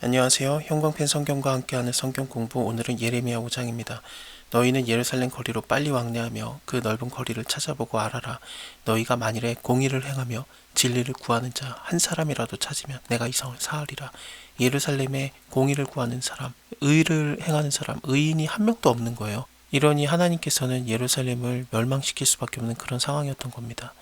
안녕하세요. 형광펜 성경과 함께하는 성경 공부, 오늘은 예레미야 5장입니다. 너희는 예루살렘 거리로 빨리 왕래하며 그 넓은 거리를 찾아보고 알아라. 너희가 만일에 공의를 행하며 진리를 구하는 자 한 사람이라도 찾으면 내가 이 성을 사하리라. 예루살렘에 공의를 구하는 사람, 의를 행하는 사람, 의인이 한 명도 없는 거예요. 이러니 하나님께서는 예루살렘을 멸망시킬 수밖에 없는 그런 상황이었던 겁니다.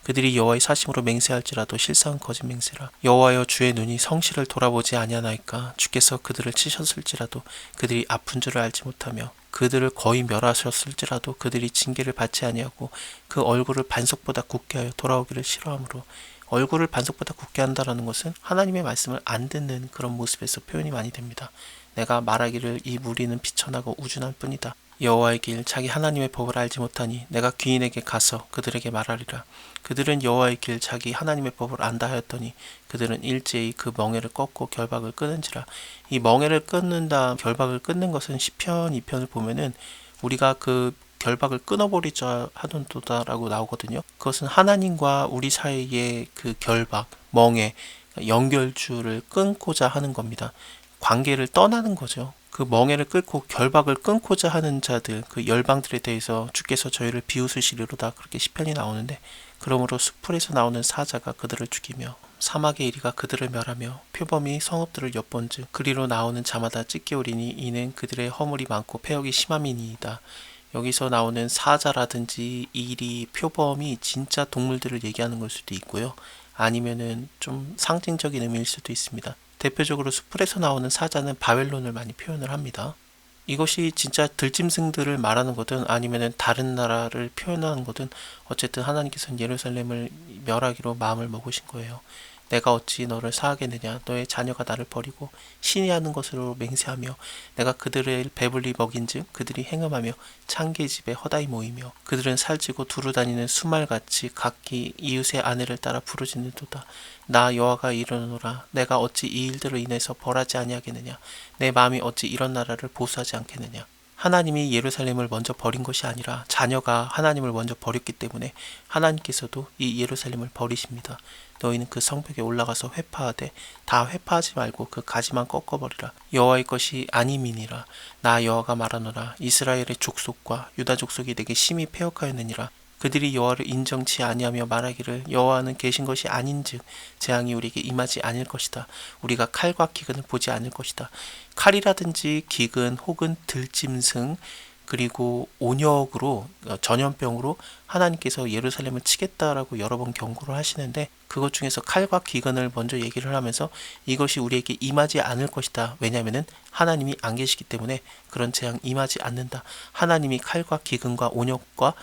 그들이 여호와의 사심으로 맹세할지라도 실상은 거짓 맹세라. 여호와여, 주의 눈이 성실을 돌아보지 아니하나이까. 주께서 그들을 치셨을지라도 그들이 아픈 줄을 알지 못하며 그들을 거의 멸하셨을지라도 그들이 징계를 받지 아니하고 그 얼굴을 반석보다 굳게 하여 돌아오기를 싫어하므로. 얼굴을 반석보다 굳게 한다라는 것은 하나님의 말씀을 안 듣는 그런 모습에서 표현이 많이 됩니다. 내가 말하기를 이 무리는 비천하고 우준할 뿐이다. 여호와의 길 자기 하나님의 법을 알지 못하니 내가 귀인에게 가서 그들에게 말하리라. 그들은 여호와의 길 자기 하나님의 법을 안다 하였더니 그들은 일제히 그 멍에를 꺾고 결박을 끊은지라. 이 멍에를 끊는다, 결박을 끊는 것은 시편 2편을 보면은 우리가 그 결박을 끊어버리자 하던도다라고 나오거든요. 그것은 하나님과 우리 사이의 그 결박, 멍에, 연결줄을 끊고자 하는 겁니다. 관계를 떠나는 거죠. 그 멍에를 끊고 결박을 끊고자 하는 자들, 그 열방들에 대해서 주께서 저희를 비웃으시리로다, 그렇게 시편이 나오는데, 그러므로 수풀에서 나오는 사자가 그들을 죽이며 사막의 이리가 그들을 멸하며 표범이 성읍들을 엿본즉 그리로 나오는 자마다 찢겨오리니 이는 그들의 허물이 많고 패역이 심함이니이다. 여기서 나오는 사자라든지 이리, 표범이 진짜 동물들을 얘기하는 걸 수도 있고요. 아니면은 좀 상징적인 의미일 수도 있습니다. 대표적으로 수풀에서 나오는 사자는 바벨론을 많이 표현을 합니다. 이것이 진짜 들짐승들을 말하는 거든 아니면은 다른 나라를 표현하는 거든 어쨌든 하나님께서는 예루살렘을 멸하기로 마음을 먹으신 거예요. 내가 어찌 너를 사하겠느냐. 너의 자녀가 나를 버리고 신이 하는 것으로 맹세하며 내가 그들을 배불리 먹인즉 그들이 행음하며 창계집에 허다히 모이며 그들은 살찌고 두루다니는 수말같이 각기 이웃의 아내를 따라 부르짖는도다. 나 여호와가 이르노라. 내가 어찌 이 일들로 인해서 벌하지 아니하겠느냐. 내 마음이 어찌 이런 나라를 보수하지 않겠느냐. 하나님이 예루살렘을 먼저 버린 것이 아니라 자녀가 하나님을 먼저 버렸기 때문에 하나님께서도 이 예루살렘을 버리십니다. 너희는 그 성벽에 올라가서 회파하되 다 회파하지 말고 그 가지만 꺾어버리라. 여호와의 것이 아님이니라. 나 여호와가 말하노라. 이스라엘의 족속과 유다 족속이 내게 심히 패역하였느니라. 그들이 여호와를 인정치 아니하며 말하기를 여호와는 계신 것이 아닌즉 재앙이 우리에게 임하지 않을 것이다. 우리가 칼과 기근을 보지 않을 것이다. 칼이라든지 기근 혹은 들짐승 그리고 온역으로, 전염병으로 하나님께서 예루살렘을 치겠다라고 여러 번 경고를 하시는데, 그것 중에서 칼과 기근을 먼저 얘기를 하면서 이것이 우리에게 임하지 않을 것이다. 왜냐하면 하나님이 안 계시기 때문에 그런 재앙 임하지 않는다. 하나님이 칼과 기근과 온역과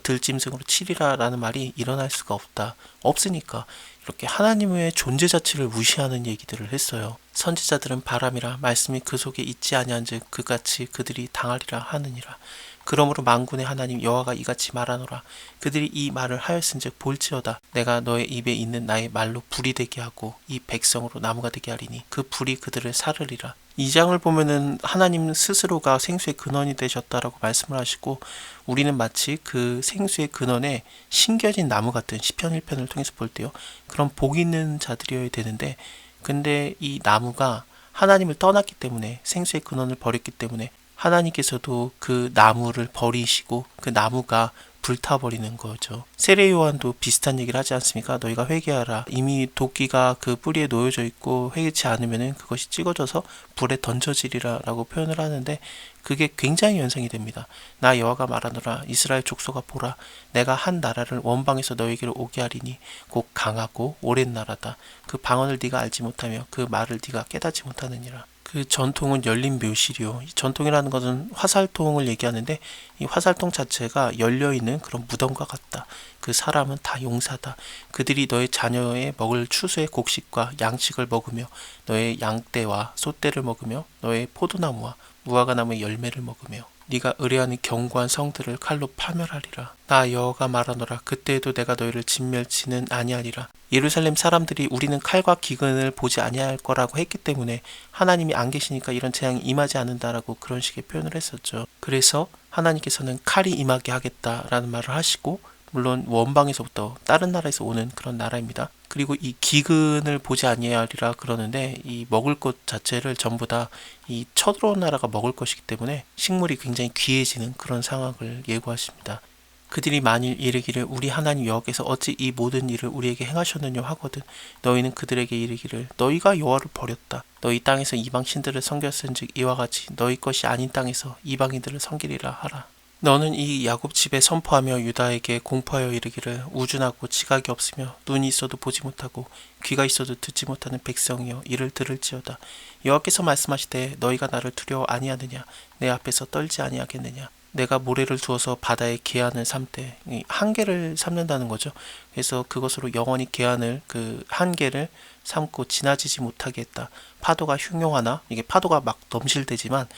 들짐승으로 치리라 라는 말이 일어날 수가 없다. 없으니까 이렇게 하나님의 존재 자체를 무시하는 얘기들을 했어요. 선지자들은 바람이라 말씀이 그 속에 있지 아니한즉 그같이 그들이 당하리라 하느니라. 그러므로 만군의 하나님 여호와가 이같이 말하노라. 그들이 이 말을 하였은즉 볼지어다. 내가 너의 입에 있는 나의 말로 불이 되게 하고 이 백성으로 나무가 되게 하리니 그 불이 그들을 사르리라. 이 장을 보면은 하나님 스스로가 생수의 근원이 되셨다라고 말씀을 하시고, 우리는 마치 그 생수의 근원에 심겨진 나무 같은 시편 1편을 통해서 볼 때요, 그런 복 있는 자들이어야 되는데, 근데 이 나무가 하나님을 떠났기 때문에, 생수의 근원을 버렸기 때문에 하나님께서도 그 나무를 버리시고 그 나무가 불타버리는 거죠. 세례 요한도 비슷한 얘기를 하지 않습니까? 너희가 회개하라. 이미 도끼가 그 뿌리에 놓여져 있고 회개치 않으면 그것이 찍어져서 불에 던져지리라 라고 표현을 하는데, 그게 굉장히 연상이 됩니다. 나 여호와가 말하노라. 이스라엘 족속아 보라. 내가 한 나라를 원방에서 너희에게로 오게 하리니 곧 강하고 오랜 나라다. 그 방언을 네가 알지 못하며 그 말을 네가 깨닫지 못하느니라. 그 전통은 열린 묘실이요. 이 전통이라는 것은 화살통을 얘기하는데, 이 화살통 자체가 열려있는 그런 무덤과 같다. 그 사람은 다 용사다. 그들이 너의 자녀의 먹을 추수의 곡식과 양식을 먹으며 너의 양떼와 소떼를 먹으며 너의 포도나무와 무화과나무의 열매를 먹으며 네가 의뢰하는 견고한 성들을 칼로 파멸하리라. 나 여호와가 말하노라. 그때에도 내가 너희를 진멸치는 아니하리라. 예루살렘 사람들이 우리는 칼과 기근을 보지 아니할 거라고 했기 때문에 하나님이 안 계시니까 이런 재앙이 임하지 않는다라고 그런 식의 표현을 했었죠. 그래서 하나님께서는 칼이 임하게 하겠다라는 말을 하시고, 물론 원방에서부터 다른 나라에서 오는 그런 나라입니다. 그리고 이 기근을 보지 아니하리라 그러는데 이 먹을 것 자체를 전부 다 이 쳐들어온 나라가 먹을 것이기 때문에 식물이 굉장히 귀해지는 그런 상황을 예고하십니다. 그들이 만일 이르기를 우리 하나님 여호와께서 어찌 이 모든 일을 우리에게 행하셨느냐 하거든 너희는 그들에게 이르기를 너희가 여호와를 버렸다. 너희 땅에서 이방 신들을 섬겼은즉 이와 같이 너희 것이 아닌 땅에서 이방인들을 섬기리라 하라. 너는 이 야곱 집에 선포하며 유다에게 공포하여 이르기를 우준하고 지각이 없으며 눈이 있어도 보지 못하고 귀가 있어도 듣지 못하는 백성이여 이를 들을지어다. 여호와께서 말씀하시되 너희가 나를 두려워 아니하느냐 내 앞에서 떨지 아니하겠느냐. 내가 모래를 두어서 바다에 계한을 삼되 한계를 삼는다는 거죠. 그래서 그것으로 영원히 계한을 그 한계를 삼고 지나지지 못하게 했다. 파도가 흉용하나 이게 파도가 막 넘실대지만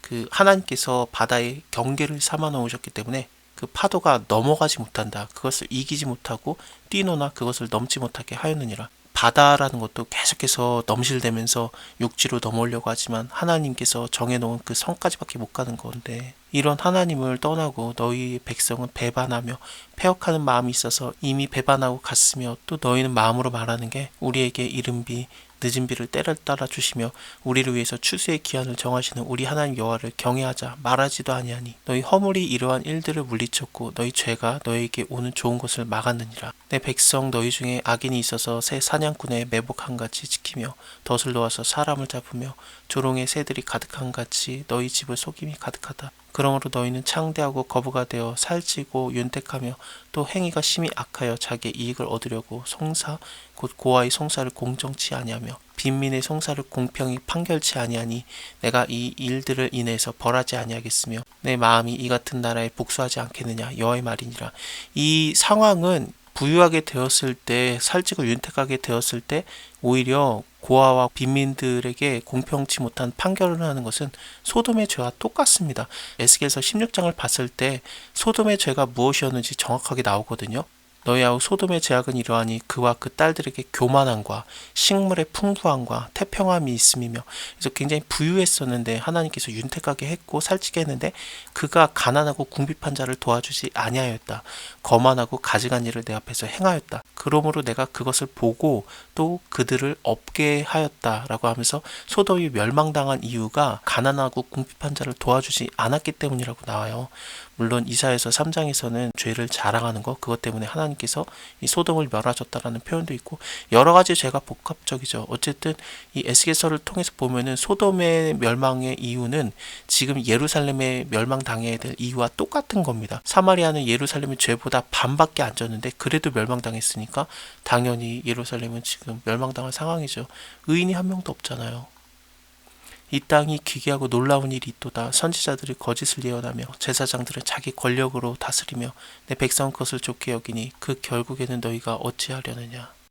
그 하나님께서 바다에 경계를 삼아 놓으셨기 때문에 그 파도가 넘어가지 못한다. 그것을 이기지 못하고 뛰노나 그것을 넘지 못하게 하였느니라. 바다라는 것도 계속해서 넘실대면서 육지로 넘어오려고 하지만 하나님께서 정해놓은 그 성까지밖에 못 가는 건데 이런 하나님을 떠나고 너희 백성은 배반하며 패역하는 마음이 있어서 이미 배반하고 갔으며 또 너희는 마음으로 말하는 게 우리에게 이른 비 늦은 비를 때를 따라 주시며 우리를 위해서 추수의 기한을 정하시는 우리 하나님 여호와를 경외하자 말하지도 아니하니 너희 허물이 이러한 일들을 물리쳤고 너희 죄가 너희에게 오는 좋은 것을 막았느니라. 내 백성 너희 중에 악인이 있어서 새 사냥꾼의 매복한 같이 지키며 덫을 놓아서 사람을 잡으며 조롱의 새들이 가득한 같이 너희 집을 속임이 가득하다. 그러므로 너희는 창대하고 거부가 되어 살찌고 윤택하며 또 행위가 심히 악하여 자기의 이익을 얻으려고 송사 곧 고아의 송사를 공정치 아니하며 빈민의 송사를 공평히 판결치 아니하니 내가 이 일들을 인해서 벌하지 아니하겠으며 내 마음이 이 같은 나라에 복수하지 않겠느냐 여호와의 말이니라. 이 상황은 부유하게 되었을 때 살찌고 윤택하게 되었을 때 오히려 고아와 빈민들에게 공평치 못한 판결을 하는 것은 소돔의 죄와 똑같습니다. 에스겔서 16장을 봤을 때 소돔의 죄가 무엇이었는지 정확하게 나오거든요. 너희하고 소돔의 죄악은 이러하니 그와 그 딸들에게 교만함과 식물의 풍부함과 태평함이 있음이며 그래서 굉장히 부유했었는데 하나님께서 윤택하게 했고 살찌게 했는데 그가 가난하고 궁핍한 자를 도와주지 아니하였다. 거만하고 가증한 일을 내 앞에서 행하였다. 그러므로 내가 그것을 보고 또 그들을 없게 하였다라고 하면서 소돔이 멸망당한 이유가 가난하고 궁핍한 자를 도와주지 않았기 때문이라고 나와요. 물론 이사야서 3장에서는 죄를 자랑하는 것 그것 때문에 하나님께서 이 소돔을 멸하셨다라는 표현도 있고 여러 가지 죄가 복합적이죠. 어쨌든 이 에스겔서를 통해서 보면은 소돔의 멸망의 이유는 지금 예루살렘의 멸망당해야 될 이유와 똑같은 겁니다. 사마리아는 예루살렘의 죄보다 반밖에 안 졌는데 그래도 멸망당했으니까 당연히 예루살렘은 지금 멸망당한 상황이죠. 의인이 한 명도 없잖아요. 이 땅이 기괴하고 놀라운 일이 있도다. 선지자들이 거짓을 예언하며 제사장들은 자기 권력으로 다스리며 내 백성 것을 좋게 여기니 그 결국에는 너희가 어찌하려느냐.